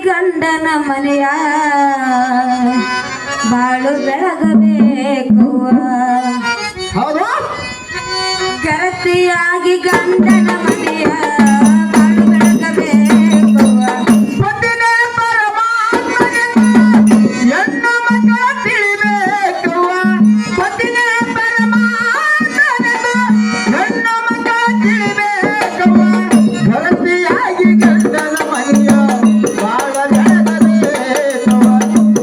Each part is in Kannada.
ಗಂಡನ ಮನೆಯ ಬಾಳು ಬೆಳಗಬೇಕು ಗರತಿಯಾಗಿ ಗಂಡನ ಮನೆಯ ಬಾಳು ಬೆಳಗಬೇಕು ಗಂಡನ ಮನೆಯ ಬಾಳು ಬೆಳಗಬೇಕು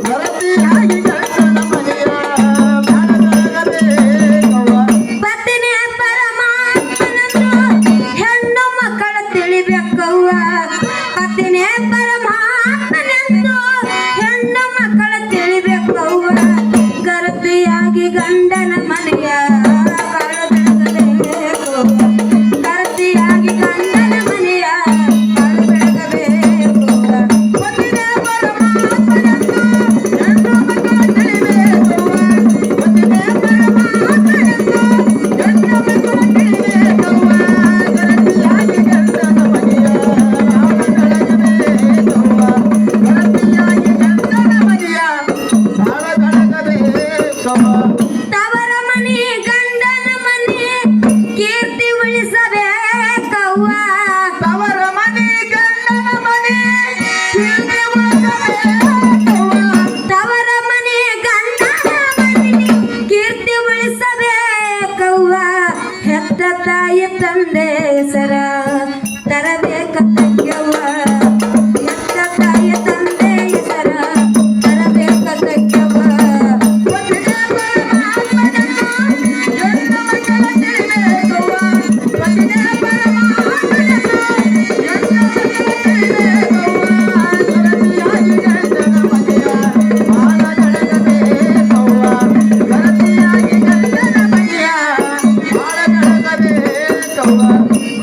ಗರತಿಯಾಗಿ ಗಂಡನ ಮನೆಯ ಬಾಳು ಬೆಳಗಬೇಕು ಪತಿನೇ ಪರಮಾತ್ಮನೆಂದು ಹೆಣ್ಣು ಮಕ್ಕಳ ತಿಳಿಬೇಕು ಪತಿನೇ ಪರಮಾತ್ಮನೆಂದು ಹೆಣ್ಣು ಮಕ್ಕಳ ತಿಳಿಬೇಕು ಗರತಿಯಾಗಿ ಗಂಡನ ಮನೆಯ ಬಾಳು ಬೆಳಗಬೇಕು ಗರತಿಯಾಗಿ ಗಂಡನ ಮನೆಯ ಬಾಳು ಬೆಳಗಬೇಕು ತವರ ಮನೆ ಗಂಡನ ಮನೆ ಕೀರ್ತಿ ಉಳಿಸಬೇಕವ್ವ ತವರ ಮನೆ ಗಂಡನ ಮನೆ ಕೀರ್ತಿ ಉಳಿಸಬೇಕವ್ವ ತವರ ಮನೆ ಗಂಡನ ಮನೆ ಕೀರ್ತಿ ಉಳಿಸಬೇಕವ್ವ ಹೆತ್ತ ತಾಯಿ ತಂದೆ ಸರ ತರಬೇಕವ್ವ ಹೆತ್ತ ತಾಯಿ ತಂದೆ ಸರ ತರಬೇಕವ್ವ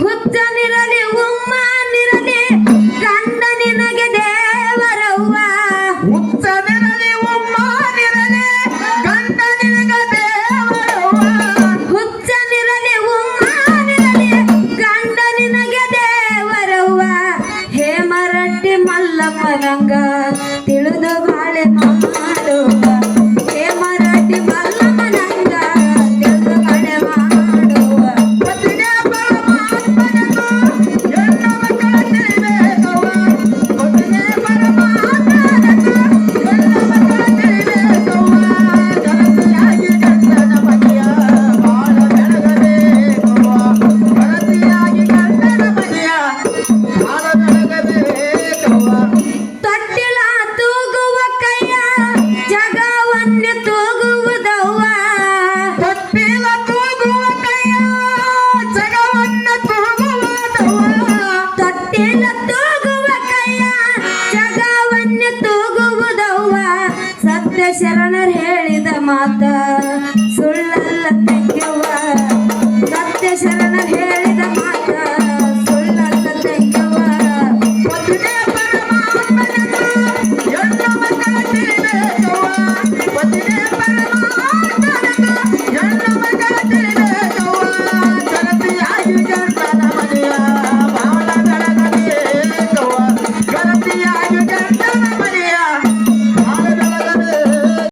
ಹುಚ್ಚನಿರಲಿ ಉಮ್ಮನಿರಲಿ ಗಂಡ ನಿನಗೆ ದೇವರವ್ವ ಹುಚ್ಚನಿರಲಿ ಉಮ್ಮನಿರಲಿ ಗಂಡ ನಿನಗೆ ದೇವರವ್ವ ಹುಚ್ಚನಿರಲಿ ಉಮ್ಮನಿರಲಿ ಗಂಡ ನಿನಗೆ ದೇವರವ್ವ ಹೇಮರಡ್ಡಿ ಮಲ್ಲಮ್ಮನಂಗ ತಿಳಿದು ಬಾಳೆ ಮಾಡುವ ಹೇಮರಡ್ಡಿ ಮಲ್ಲಮ್ಮನಂಗ ತಿಳಿದು ಬಾಳೆ ಮಾಡುವ ಪತಿನೇ ಪರಮಾತ್ಮನೆಂದು ಹೆಣ್ಣು ಮಕ್ಕಳ ತಿಳಿಬೇಕವ್ವ ಪತಿನೇ ಪರಮಾತ್ಮನೆಂದು ಹೆಣ್ಣು ಮಕ್ಕಳ ತಿಳಿಬೇಕವ್ವ ಗರತಿಯಾಗಿ ಗಂಡನ ಮನೆಯ ಬಾಳು ಬೆಳಗಬೇಕವ್ವ ಗರತಿಯಾಗಿ ಗಂಡನ ಮನೆಯ ಬಾಳು ಬೆಳಗಬೇಕವ್ವ ತೊಟ್ಟಿಲ ತೂಗುವ ಕೈಯ ಜಗವನ್ನೇ ತೂಗುವುದವ್ವ ತೊಟ್ಟಿಲ ತೂಗುವ ಕೈಯ ಜಗವನ್ನ ತೂಗುವುದವ್ವ ತೊಟ್ಟಿಲ ತೂಗುವ ಕೈಯ ಜಗವನ್ನೇ ತೂಗುವುದವ್ವ ಸತ್ಯ ಶರಣರು ಹೇಳಿದ ಮಾತ ಸುಳ್ಳಲ್ಲ ತೆಗೆಯುವ ಸತ್ಯ ಶರಣರು